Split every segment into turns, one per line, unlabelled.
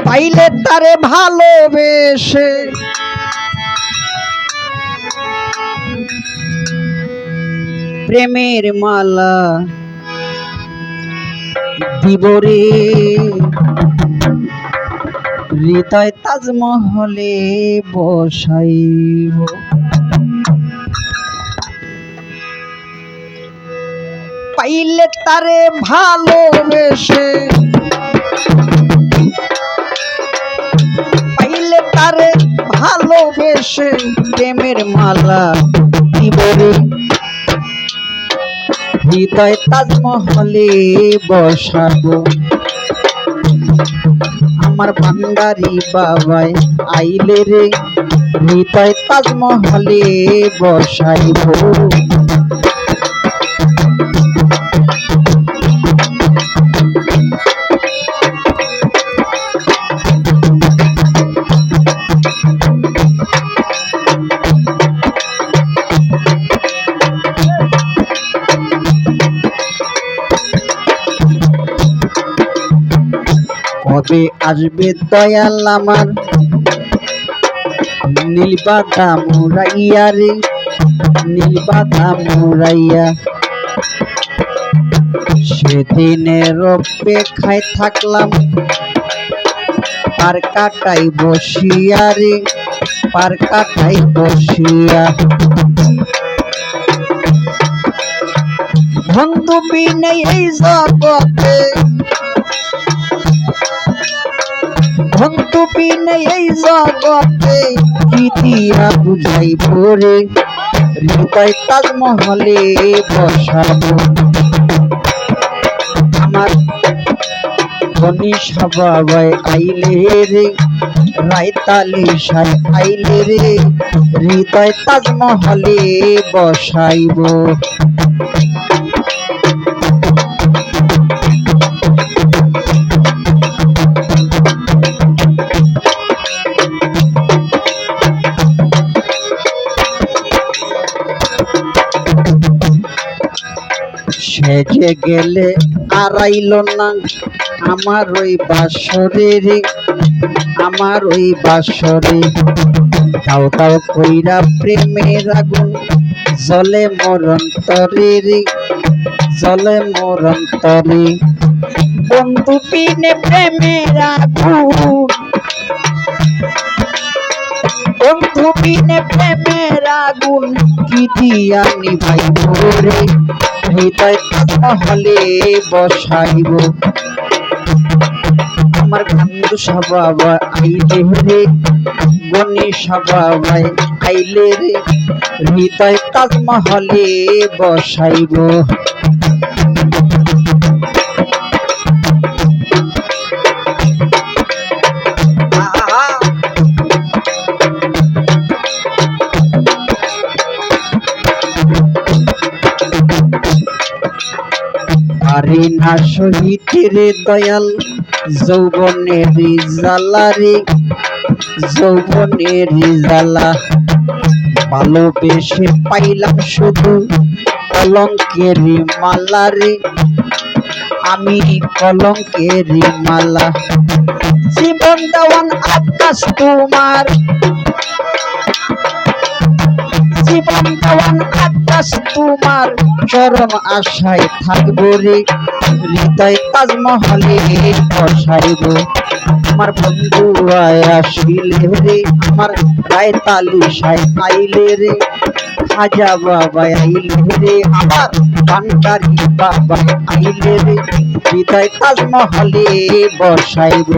পাইলে তারে ভালোবেসে প্রেমের মালা দিবরে হৃদয় তাজমহলে বসাইব পাইলে তারে ভালোবেসে পাইলে তারে ভালোবেসে প্রেমের মালা দিবরে হৃদয় তাজমহলে বসাবো আমার ভান্ডারি বাবাই আইলে রে হৃদয় তাজমহলে বসাইব কবে আসবে দয়াল আমার নীলবাদা মুরাইয়া রে নীলবাদা মুরাইয়া সেদিনের অপেক্ষায় থাকলাম পার কাটাই বসিয়া রে পার কাটাই বসিয়া বন্ধু বিনে এই জগতে বন্ধু বিনে এই জগতে কি দিয়া বুঝাই পরে হৃদয় তাজমহলে বসাবো আমার ধনী সবাই আইলে রে রায়তালি সাই আইলে রে হৃদয় তাজমহলে বসাইব সেজে গেলে আর আইল না আমার ওই বাসরে রে আমার ওই বাসরে দাও দাও কইরা প্রেমের আগুন জলে মোর অন্তরে রে জলে মোর অন্তরে বন্ধু বিনে প্রেমের আগুন বন্ধু বিনে প্রেমের আগুন কি দিয়া নিভাইব রে হৃদয় তাজমহলে বসাইব আমার বন্ধু সবাই আইলে রে গণী সবাই আইলে রে হৃদয় তাজমহলে বসাইব পারি না সহিতে রে দয়াল যৌবনের জ্বালা রে যৌবনের জ্বালা ভালোবেসে পাইলাম শুধু কলঙ্কের মালা রে আমি কলঙ্কের মালা জীবন দেওয়ান আকাশ তোমার জীবন দেওয়ান আকাশ তোমার চরম আশায় থাকবো রে হৃদয় তাজমহলে বসাইব আমার বন্ধু আসিলে রে আমার রায়তালি সাই আইলে রে খাজা বাবা আইলে রে আমার ভান্ডারি বাবা আইলে রে হৃদয় তাজমহলে বসাইব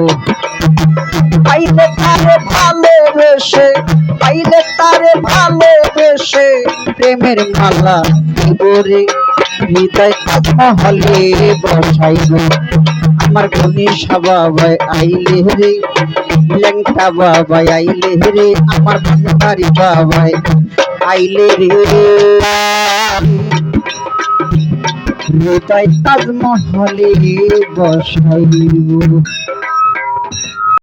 পাইলে তারে ভালোবেসে পাইলে তারে ভালোবেসে প্রেমের মালা দিব রে হৃদয় তাজমহলে বসাইব আমার গণী সবাই আইলে রে লেংটা বাবা আইলে রে আমার ভান্ডারি বাবাই আইলে রে হৃদয় তাজমহলে বসাইব।